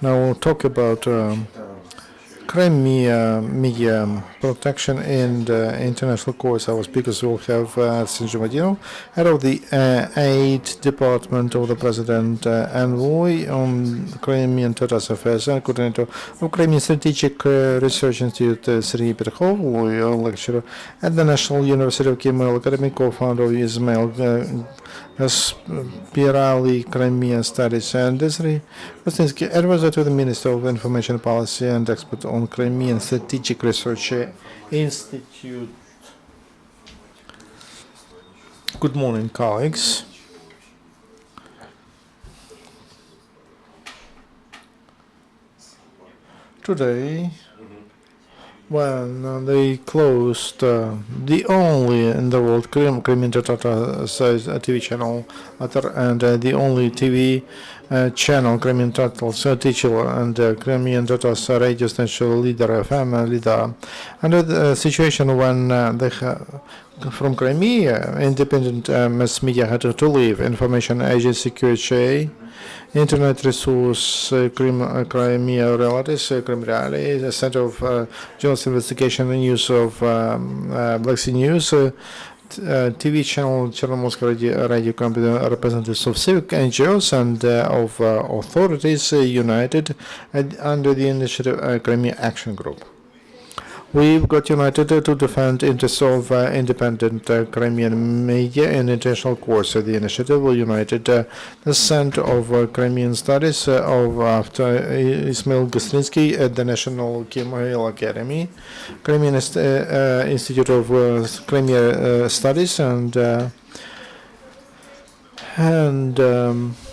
Now we'll talk about Crimea media protection in the international courts. Our speakers will have Arsen Zhumadilov, head of the aide department of the president, envoy on Crimean Tatars affairs, and coordinator of Crimean Strategic Research Institute, Serhiy Petukhov, lecturer at the National University of Kyiv-Mohyla, co-founder of Ismail Gaspirali Crimea Studies, and Serhiy Kostynsky, advisor to the Minister of Information Policy and expert on Crimean Strategic Research Institute. Good morning, colleagues. Today, when they closed the only in the world Crimean Tatars TV channel and the only TV channel Crimean Tatars teacher and Crimean Tatars radio station leader FM leader, under the situation when they from Crimea independent mass media had to leave, information agency QHA, Internet resource Crimea Realities, Crimea, the Center of Journalist Investigation and Use of Black Sea News, TV channel Chernomorsk Radio Company, representatives of civic NGOs and of authorities united under the initiative Crimea Action Group. We've got united to defend interests of independent Crimean media in international courts. The initiative will unite the Center of Crimean Studies after Ismail Gaspirali at the National Kyiv-Mohyla Academy, Crimean Institute of Crimea Studies, and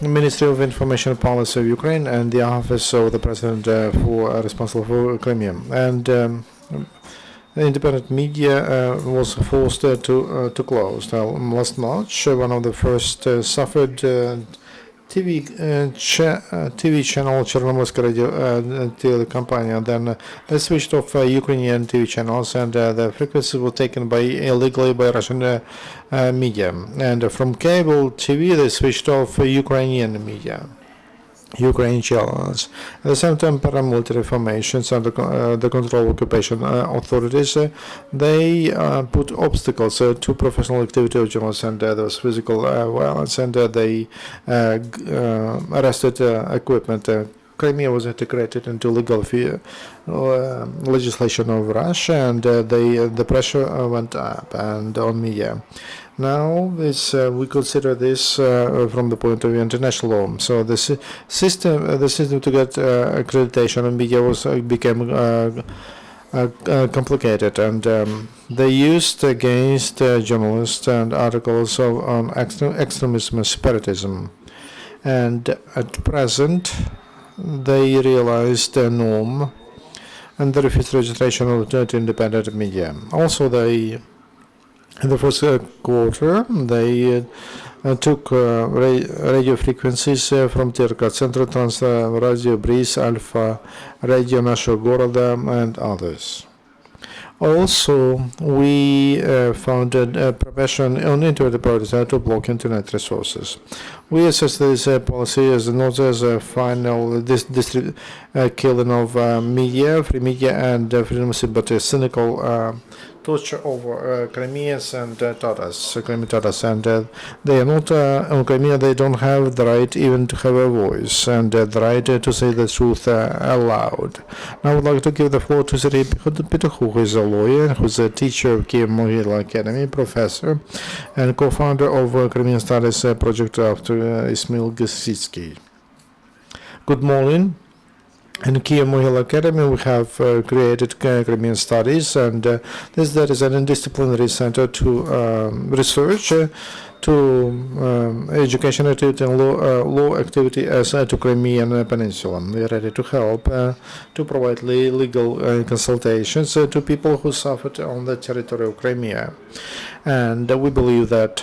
Ministry of Information Policy of Ukraine, and the Office of the President responsible for Crimea. And the independent media was forced to close. Last March, one of the first suffered TV channel Chernomorsk Radio Telecompany. Then they switched off Ukrainian TV channels, and the frequencies were taken illegally by Russian media. And from cable TV, they switched off Ukrainian media. Ukraine channels. At the same time, paramilitary formations under the control of occupation authorities, they put obstacles to professional activity of journalists, and there was physical violence, and they arrested equipment. Crimea was integrated into legal legislation of Russia, and the pressure went up and on media. Now, we consider this from the point of view of international law. So the system to get accreditation in media became complicated, and they used against journalists and articles on extremism and separatism. And at present, they realized a norm and they refused registration of independent media. Also, in the first quarter, they took radio frequencies from Terka, Centro Trans Radio Bris, Alpha, Radio Нашего Города, and others. Also, we founded a profession on internet providers to block internet resources. We assess this policy as not as a final killing of media, free media, and freedom of speech, but a cynical torture over Crimeans and Tatars, Crimean Tatars, and they are not on Crimea. They don't have the right even to have a voice and the right to say the truth aloud. Now I would like to give the floor to Serhiy Petukhov, who is a lawyer, who is a teacher of Kyiv-Mohyla Academy, professor, and co-founder of Crimean Studies project after Ismail Gaspirali. Good morning. In Kyiv-Mohyla Academy, we have created Crimean Studies, and this is an interdisciplinary center to research, to education activity and law activity as to Crimean Peninsula. We are ready to help to provide legal consultations to people who suffered on the territory of Crimea. And we believe that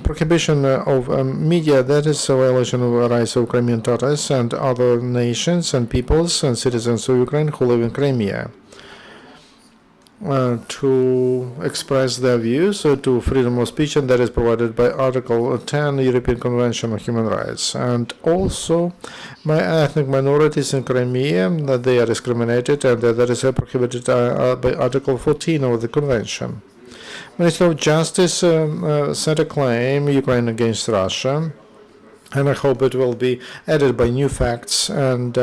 prohibition of media, that is a violation of the rights of Crimean Tatars and other nations and peoples and citizens of Ukraine who live in Crimea. to express their views to freedom of speech, and that is provided by Article 10 European Convention on Human Rights. And also my ethnic minorities in Crimea, that they are discriminated, and that is prohibited by Article 14 of the Convention. Minister of Justice sent a claim, Ukraine against Russia, and I hope it will be added by new facts and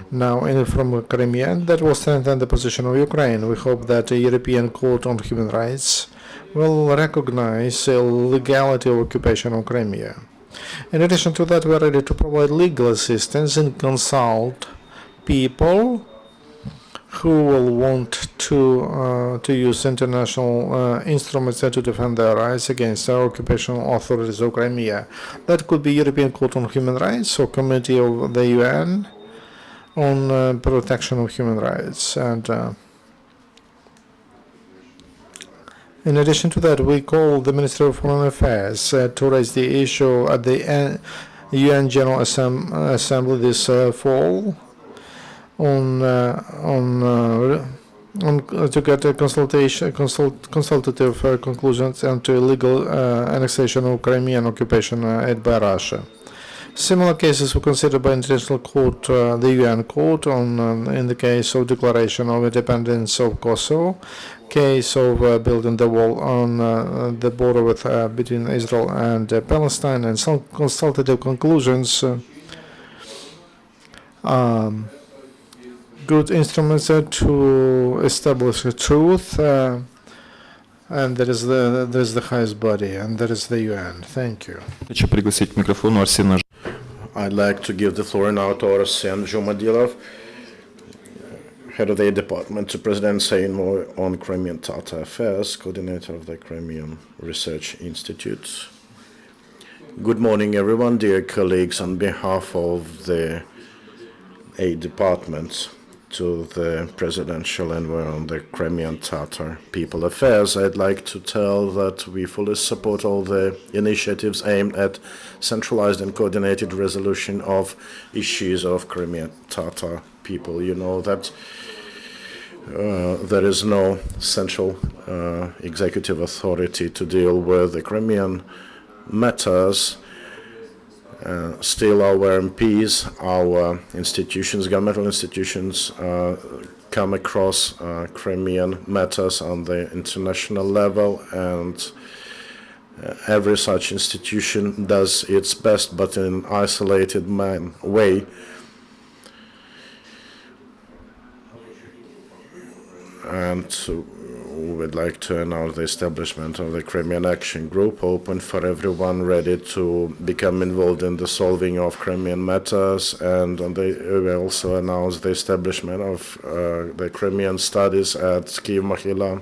now from Crimea, and that will strengthen the position of Ukraine. We hope that the European Court on Human Rights will recognize the legality of occupation of Crimea. In addition to that, we are ready to provide legal assistance and consult people who will want to use international instruments to defend their rights against the occupational authorities of Crimea. That could be European Court on Human Rights or Committee of the UN on protection of human rights. And in addition to that, we call the Minister of Foreign Affairs to raise the issue at the UN General Assembly this fall to get a consultative conclusions and to illegal annexation of Crimean occupation by Russia. Similar cases were considered by International Court, the UN Court, in the case of declaration of independence of Kosovo, case of building the wall on the border with between Israel and Palestine, and some consultative conclusions. Good instruments to establish the truth, and that is the highest body, and that is the UN. Thank you. Хочу пригласить к микрофону Арсена. I'd like to give the floor now to Arsen Zhumadilov, head of the department to President envoy on Crimean Tatar affairs, coordinator of the Crimean Research Institute. Good morning, everyone, dear colleagues. On behalf of the aide department to the presidential envoy on the Crimean Tatar people affairs, I'd like to tell that we fully support all the initiatives aimed at centralized and coordinated resolution of issues of Crimean Tatar people. You know that there is no central executive authority to deal with the Crimean matters. Still, our MPs, our institutions, governmental institutions, come across Crimean matters on the international level, and every such institution does its best, but in an isolated way. And we'd like to announce the establishment of the Crimea Action Group, open for everyone, ready to become involved in the solving of Crimean matters. And we also announced the establishment of the Crimean Studies at Kyiv-Mohyla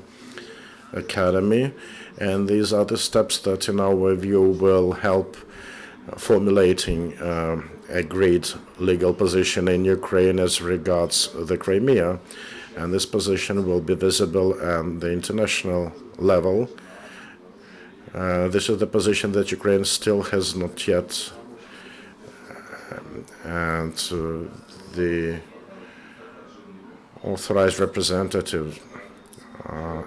Academy. And these are the steps that, in our view, will help formulating agreed legal position in Ukraine as regards the Crimea. And this position will be visible at the international level. This is the position that Ukraine still has not yet. And the authorized representative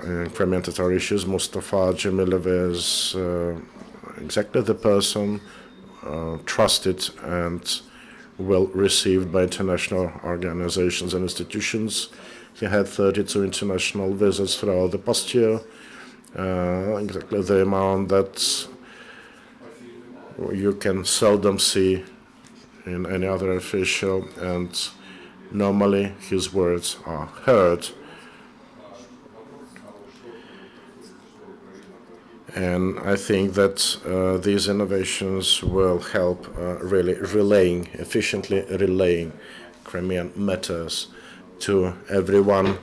in Crimean Tatar issues, Mustafa Jamilov, is exactly the person trusted and well received by international organizations and institutions. He had 32 international visits throughout the past year, exactly the amount that you can seldom see in any other official, and normally his words are heard. And I think that these innovations will help really efficiently relaying Crimean matters to everyone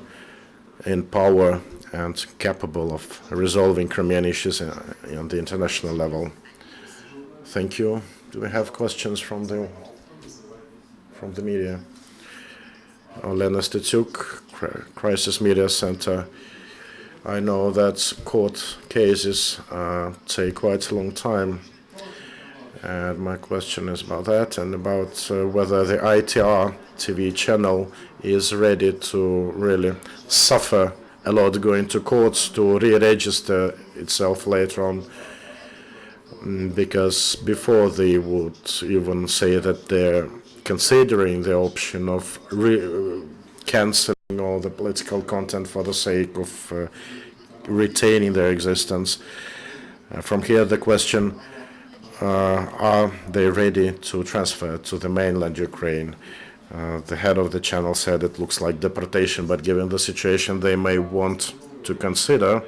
in power and capable of resolving Crimean issues on the international level. Thank you. Do we have questions from the media? Olena Stetyuk, Crisis Media Center. I know that court cases take quite a long time. And my question is about that and about whether the ITR TV channel is ready to really suffer allowed going to courts to re-register itself later on, because before they would even say that they're considering the option of cancelling all the political content for the sake of retaining their existence. From here, the question, are they ready to transfer to the mainland Ukraine? The head of the channel said it looks like deportation, but given the situation they may want to consider,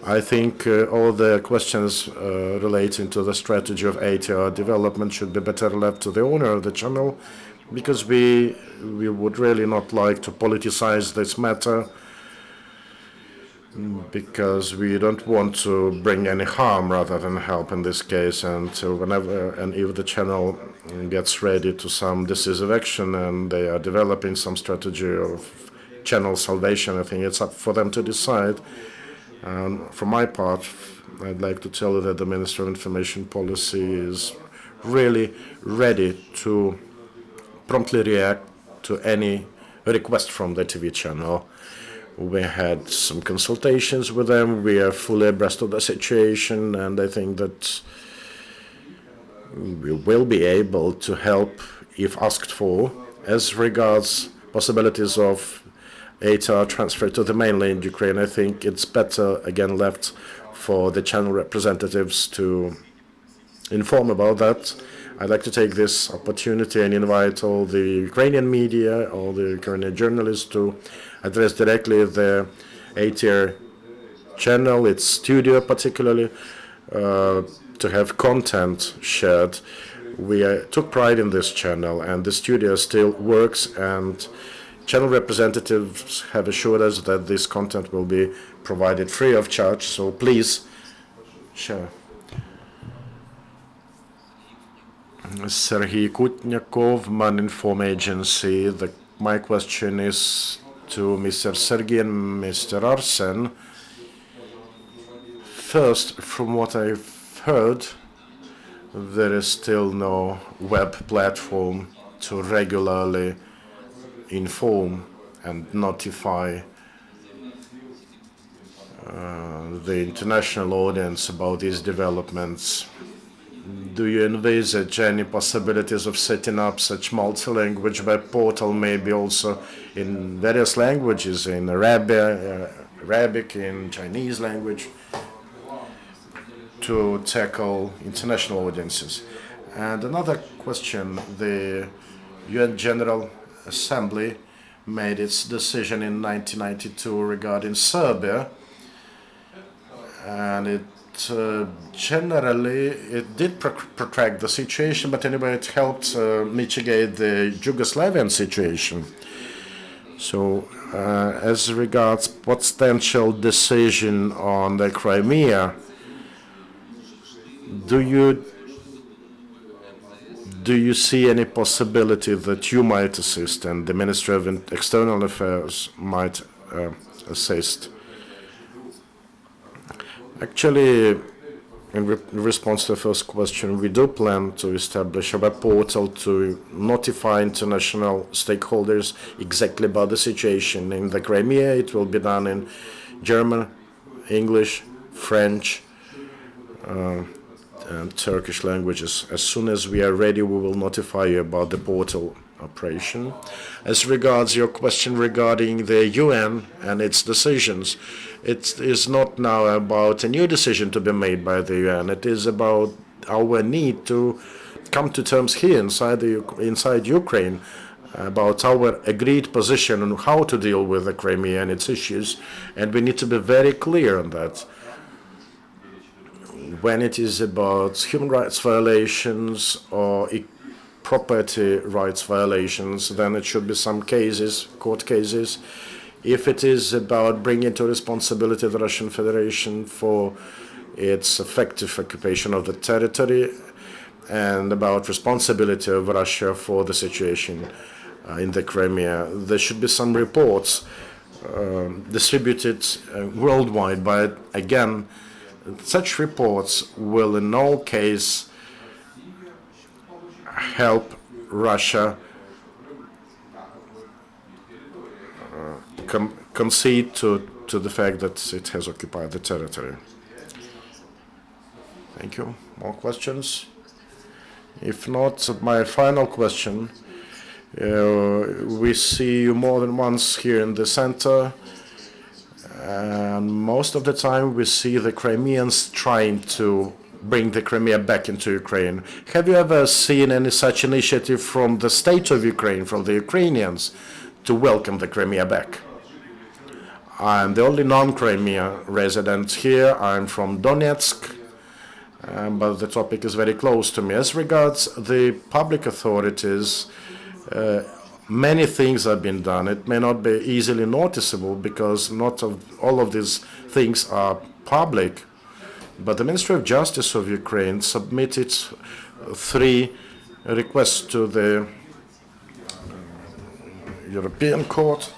I think all the questions relating to the strategy of ATR development should be better left to the owner of the channel, because we would really not like to politicize this matter, because we don't want to bring any harm rather than help in this case. And whenever and if the channel gets ready to some decisive action and they are developing some strategy of channel salvation, I think it's up for them to decide. For my part, I'd like to tell you that the Ministry of Information Policy is really ready to promptly react to any request from the TV channel. We had some consultations with them. We are fully abreast of the situation, and I think that we will be able to help if asked for. As regards possibilities of ATR transfer to the mainland Ukraine, I think it's better, again, left for the channel representatives to inform about that. I'd like to take this opportunity and invite all the Ukrainian media, all the Ukrainian journalists to address directly the ATR channel, its studio particularly, to have content shared. We took pride in this channel, and the studio still works, and channel representatives have assured us that this content will be provided free of charge, so please share. Serhiy Petukhov, Man Inform Agency. My question is to Mr. Serhiy and Mr. Arsen. First, from what I've heard, there is still no web platform to regularly inform and notify the international audience about these developments. Do you envisage any possibilities of setting up such multi-language web portal, maybe also in various languages, in Arabic, in Chinese language, to tackle international audiences? And another question, the UN General Assembly made its decision in 1992 regarding Serbia, and it generally it did protract the situation, but anyway it helped mitigate the Yugoslavian situation. So as regards potential decision on the Crimea, do you see any possibility that you might assist and the Ministry of External Affairs might assist? Actually, in response to the first question, we do plan to establish a web portal to notify international stakeholders exactly about the situation in the Crimea. It will be done in German, English, French, and Turkish languages. As soon as we are ready, we will notify you about the portal operation. As regards your question regarding the UN and its decisions, it is not now about a new decision to be made by the UN. It is about our need to come to terms here inside Ukraine about our agreed position on how to deal with the Crimea and its issues, and we need to be very clear on that. When it is about human rights violations or property rights violations, then it should be some cases, court cases. If it is about bringing to responsibility the Russian Federation for its effective occupation of the territory and about responsibility of Russia for the situation in the Crimea, there should be some reports distributed worldwide. But again, such reports will in no case help Russia concede to to the fact that it has occupied the territory. Thank you. More questions? If not, my final question. We see you more than once here in the center, and most of the time we see the Crimeans trying to bring the Crimea back into Ukraine. Have you ever seen any such initiative from the state of Ukraine, from the Ukrainians, to welcome the Crimea back? I'm the only non-Crimea resident here. I'm from Donetsk, but the topic is very close to me. As regards the public authorities, many things have been done. It may not be easily noticeable because not all of these things are public, but the Ministry of Justice of Ukraine submitted 3 requests to the European Court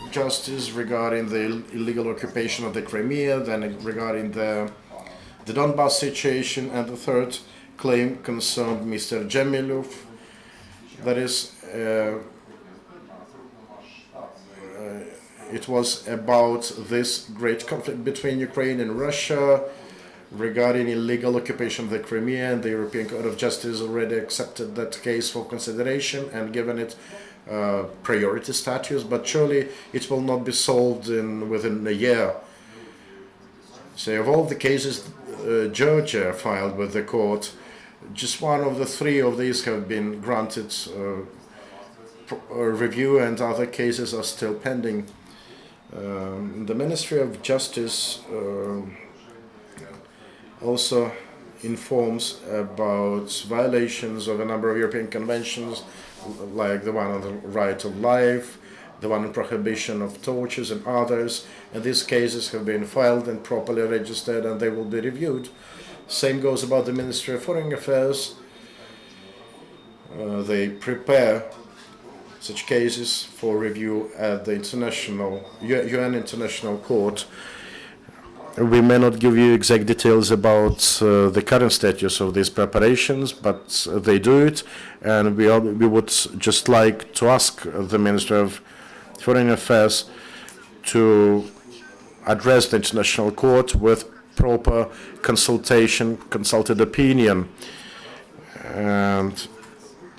of Justice regarding the illegal occupation of the Crimea, then regarding the Donbas situation, and the 3rd claim concerned Mr. Zhumadilov. That is, it was about this great conflict between Ukraine and Russia regarding illegal occupation of the Crimea, and the European Court of Justice already accepted that case for consideration and given it priority status, but surely it will not be solved within a year. So of all the cases Georgia filed with the court, just one of the 3 of these have been granted review, and other cases are still pending. The Ministry of Justice also informs about violations of a number of European conventions, like the one on the right of life, the one on prohibition of tortures, and others. And these cases have been filed and properly registered, and they will be reviewed. Same goes about the Ministry of Foreign Affairs. They prepare such cases for review at the UN International Court. We may not give you exact details about the current status of these preparations, but they do it, and we would just like to ask the Minister of Foreign Affairs to address the International Court with proper consulted opinion, and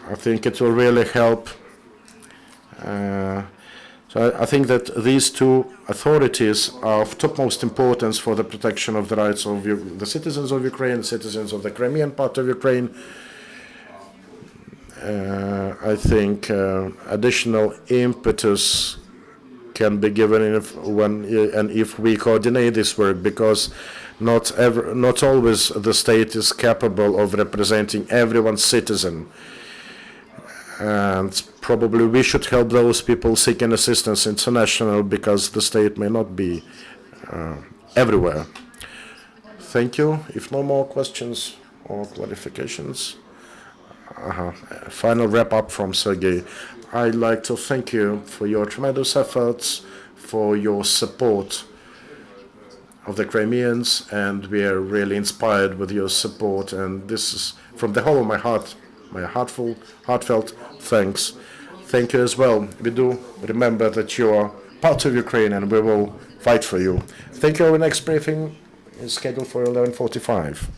I think it will really help. So I think that these 2 authorities are of topmost importance for the protection of the rights of the citizens of Ukraine, citizens of the Crimean part of Ukraine. I think additional impetus can be given if we coordinate this work, because not always the state is capable of representing everyone's citizen. And probably we should help those people seeking assistance international, because the state may not be everywhere. Thank you. If no more questions or clarifications, final wrap-up from Serhiy. I'd like to thank you for your tremendous efforts, for your support of the Crimeans, and we are really inspired with your support, and this is from the whole of my heart. My heartfelt thanks. Thank you as well. We do remember that you are part of Ukraine, and we will fight for you. Thank you. Our next briefing is scheduled for 11:45.